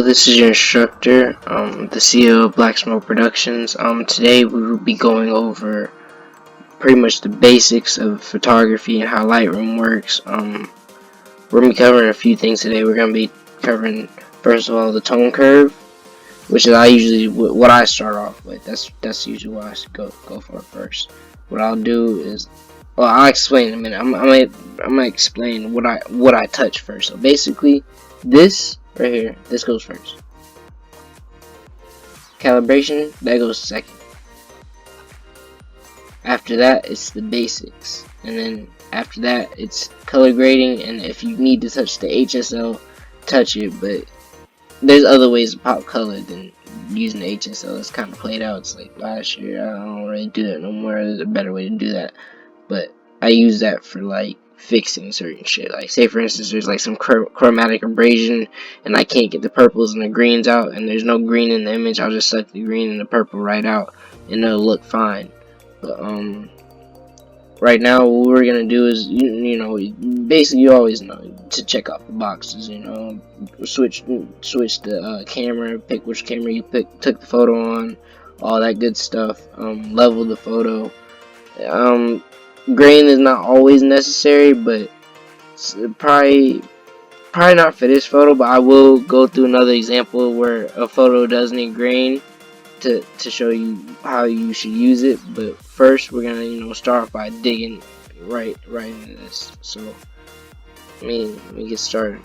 Hello, this is your instructor, the CEO of Black Smoke Productions. Today we will be going over pretty much the basics of photography and how Lightroom works. We're going to be covering a few things today. We're going to be covering, first of all, the tone curve, which is what I start off with. That's usually what I should go for first. What I'll do is, well, I'll explain in a minute. I'm gonna explain what I touch first. So basically, this right here, this goes first. Calibration, that goes second. After that, it's the basics, and then after that, it's color grading. And if you need to touch the HSL, touch it. But there's other ways to pop color than using the HSL. It's kind of played out. It's like last year. I don't really do that no more. There's a better way to do that. But I use that for like fixing certain shit. Like, say for instance, there's like some chromatic abrasion and I can't get the purples and the greens out, and there's no green in the image. I'll just suck the green and the purple right out and it'll look fine. But right now what we're gonna do is, you know, basically you always know to check off the boxes. You know, switch the camera, pick which camera you took the photo on, all that good stuff. Level the photo. Grain is not always necessary, but it's probably not for this photo. But I will go through another example where a photo does need grain to show you how you should use it. But first, we're gonna start off by digging right into this. So let me get started.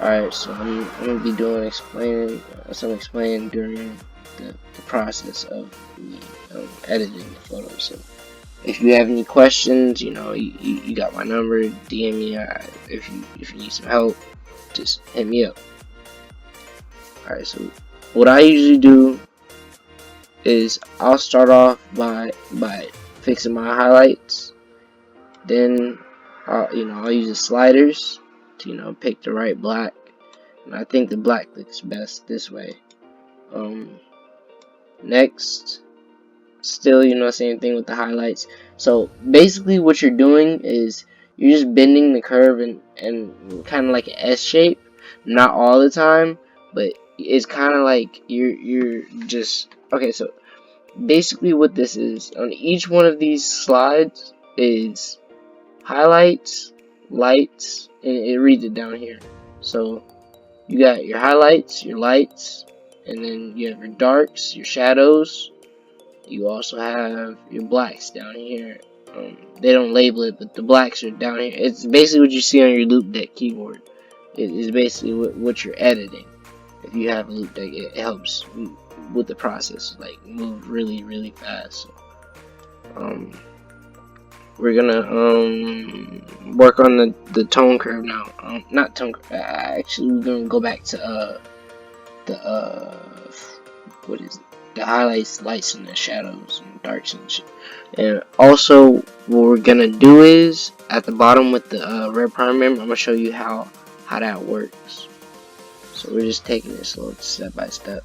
Alright, so I'm gonna be explaining during the process of me editing the photo. So if you have any questions, you got my number. DM me. If you need some help, just hit me up. Alright, so what I usually do is I'll start off by fixing my highlights. Then I'll use the sliders to pick the right black, and I think the black looks best this way. Next, still same thing with the highlights. So basically what you're doing is you're just bending the curve and kind of like an S shape. Not all the time, but it's kind of like you're just okay. So basically what this is, on each one of these slides is highlights, lights, and it reads it down here. So you got your highlights, your lights, and then you have your darks, your shadows. You also have your blacks down here. They don't label it, but the blacks are down here. It's basically what you see on your loop deck keyboard. It is basically what you're editing. If you have a loop deck, it helps with the process, like move really fast. So, we're gonna work on the tone curve now. Not tone curve. Actually, we're gonna go back to what is it? The highlights, lights, and the shadows and darks and shit. And also, what we're gonna do is at the bottom with the red primer, I'm gonna show you how that works. So we're just taking this little step by step.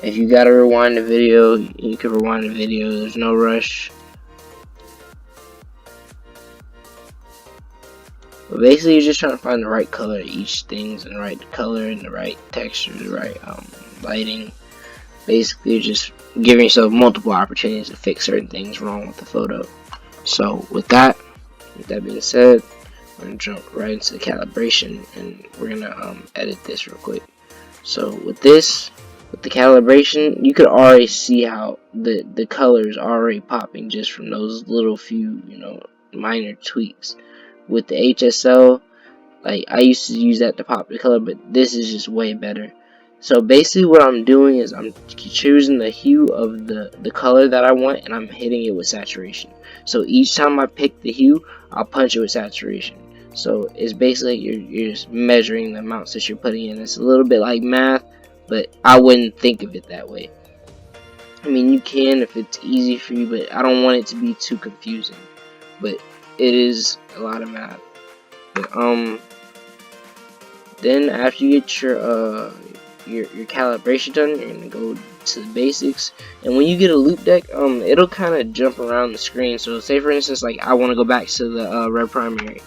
If you gotta rewind the video, you can rewind the video. There's no rush. But basically, you're just trying to find the right color of each things, and the right color and the right texture, the right lighting. Basically, you're just giving yourself multiple opportunities to fix certain things wrong with the photo. So with that being said, we're gonna jump right into the calibration, and we're gonna edit this real quick. So with the calibration, you could already see how the colors are already popping just from those little few minor tweaks. With the HSL, like, I used to use that to pop the color, but this is just way better. So basically what I'm doing is I'm choosing the hue of the color that I want, and I'm hitting it with saturation. So each time I pick the hue, I'll punch it with saturation. So it's basically you're just measuring the amounts that you're putting in. It's a little bit like math, but I wouldn't think of it that way. I mean, you can if it's easy for you, but I don't want it to be too confusing. But it is a lot of math. But then after you get your calibration done, you're gonna go to the basics. And when you get a loop deck, it'll kind of jump around the screen. So say for instance, like, I want to go back to the red primary,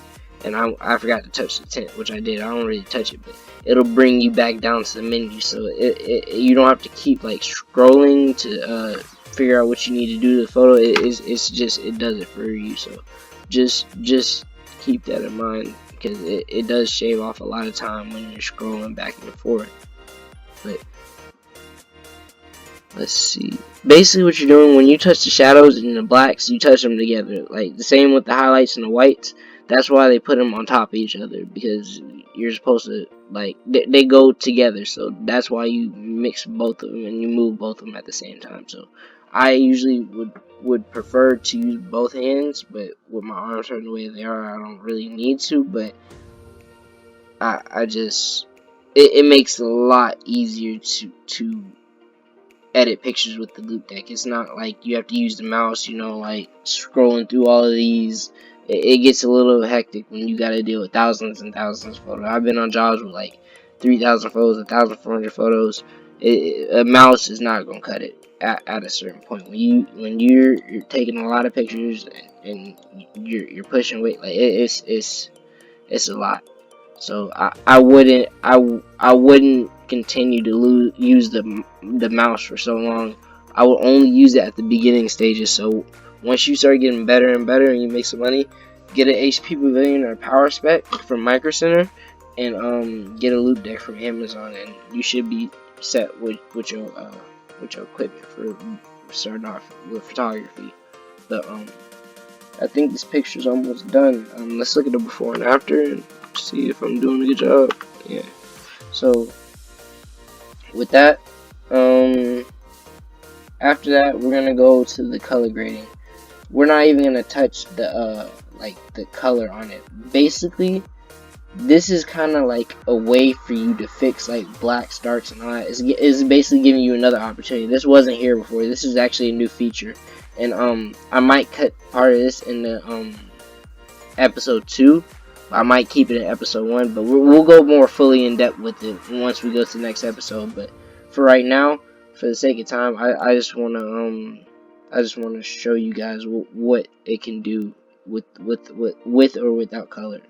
and I forgot to touch the tint, which I did. I don't really touch it, but it'll bring you back down to the menu, so you don't have to keep like scrolling to figure out what you need to do to the photo. It's just, it does it for you. So just keep that in mind, because it does shave off a lot of time when you're scrolling back and forth. But let's see. Basically what you're doing when you touch the shadows and the blacks, you touch them together. Like the same with the highlights and the whites. That's why they put them on top of each other, because you're supposed to, like, they go together. So that's why you mix both of them and you move both of them at the same time. So I usually would prefer to use both hands, but with my arms hurting the way they are, I don't really need to. But I just, it makes it a lot easier to edit pictures with the loop deck. It's not like you have to use the mouse, you know, like scrolling through all of these. It gets a little hectic when you gotta deal with thousands and thousands of photos. I've been on jobs with like 3,000 photos, 1,400 photos. A mouse is not gonna cut it at a certain point. When you're taking a lot of pictures and you're pushing weight, like it's a lot. So I wouldn't continue to use the mouse for so long. I will only use it at the beginning stages. So once you start getting better and better and you make some money, get an HP Pavilion or a Power Spec from Micro Center, and get a loop deck from Amazon, and you should be set with your equipment for starting off with photography. But I think this picture's almost done. Let's look at the before and after and see if I'm doing a good job. Yeah. So with that, after that, we're gonna go to the color grading. We're not even gonna touch the like the color on it. Basically, this is kind of like a way for you to fix like blacks, darks, and all that. It's basically giving you another opportunity. This wasn't here before. This is actually a new feature, and I might cut part of this in the episode 2. I might keep it in episode 1, but we'll go more fully in depth with it once we go to the next episode. But for right now, for the sake of time, I just wanna show you guys what it can do with or without color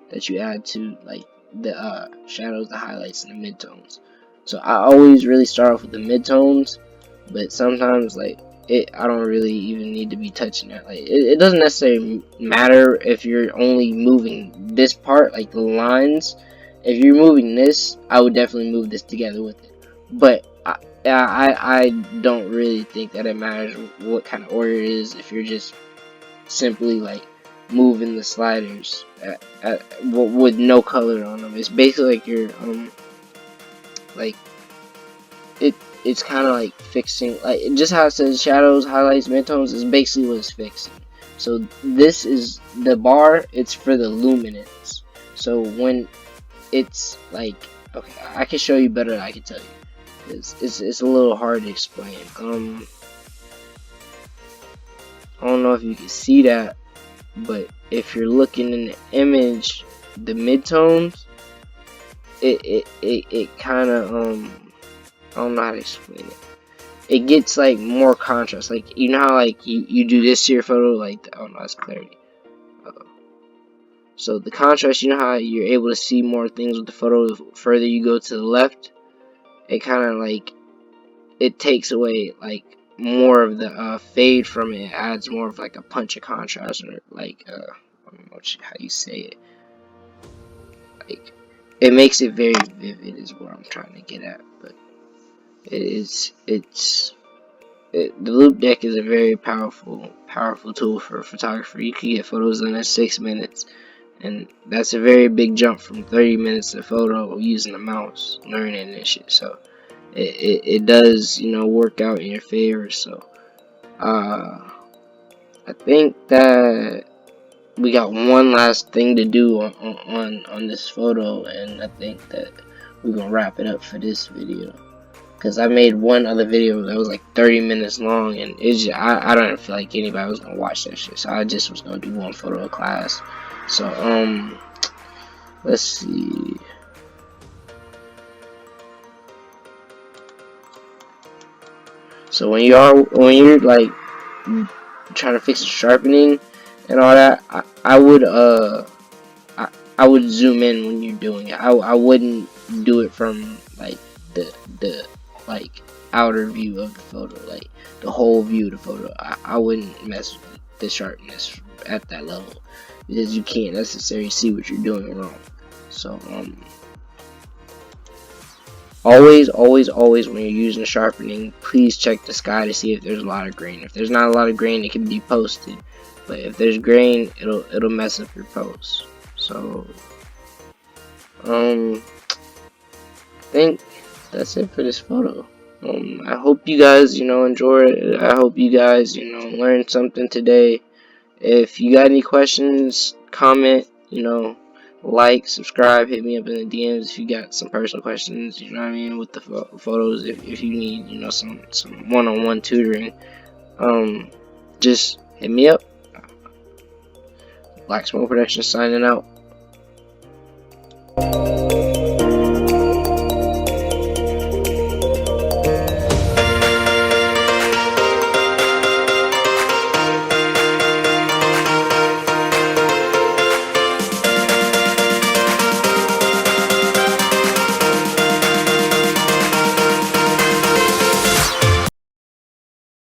that you add to like the shadows, the highlights, and the midtones. So I always really start off with the midtones, but sometimes like I don't really even need to be touching that. Like it doesn't necessarily matter if you're only moving this part, like the lines. If you're moving this, I would definitely move this together with it. But I don't really think that it matters what kind of order it is if you're just simply like moving the sliders with no color on them. It's basically like you're like it's kind of like fixing, like just how it says shadows, highlights, midtones is basically what it's fixing. So this is the bar, it's for the luminance. So when it's like, okay, I can show you better than I can tell you. It's a little hard to explain. I don't know if you can see that, but if you're looking in the image, the midtones, it kind of I don't know how to explain it. It gets like more contrast. Like you know how like you do this to your photo, like oh no, that's clarity. So the contrast, you know how you're able to see more things with the photo the further you go to the left. It kind of like it takes away like more of the fade from it. It adds more of like a punch of contrast, or like I don't know how you say it. Like it makes it very vivid is what I'm trying to get at. But the loop deck is a very powerful tool for photography. You can get photos in 6 minutes, and that's a very big jump from 30 minutes of photo using the mouse, learning and shit. So it does, you know, work out in your favor. So I think that we got one last thing to do on this photo, and I think that we're gonna wrap it up for this video. Because I made one other video that was like 30 minutes long, and it's just, I don't feel like anybody was gonna watch that shit. So I just was gonna do one photo of class. So let's see. So when you're like trying to fix the sharpening and all that, I would I would zoom in when you're doing it. I wouldn't do it from like the like outer view of the photo, like the whole view of the photo. I wouldn't mess with the sharpness at that level because you can't necessarily see what you're doing wrong. So always when you're using sharpening, please check the sky to see if there's a lot of grain. If there's not a lot of grain, it can be posted, but if there's grain, it'll mess up your post. So I think that's it for this photo. I hope you guys, enjoy it. I hope you guys, learned something today. If you got any questions, comment, like, subscribe, hit me up in the DMs if you got some personal questions, you know what I mean, with the photos. If you need, some one-on-one tutoring, just hit me up. Black Smoke Productions signing out.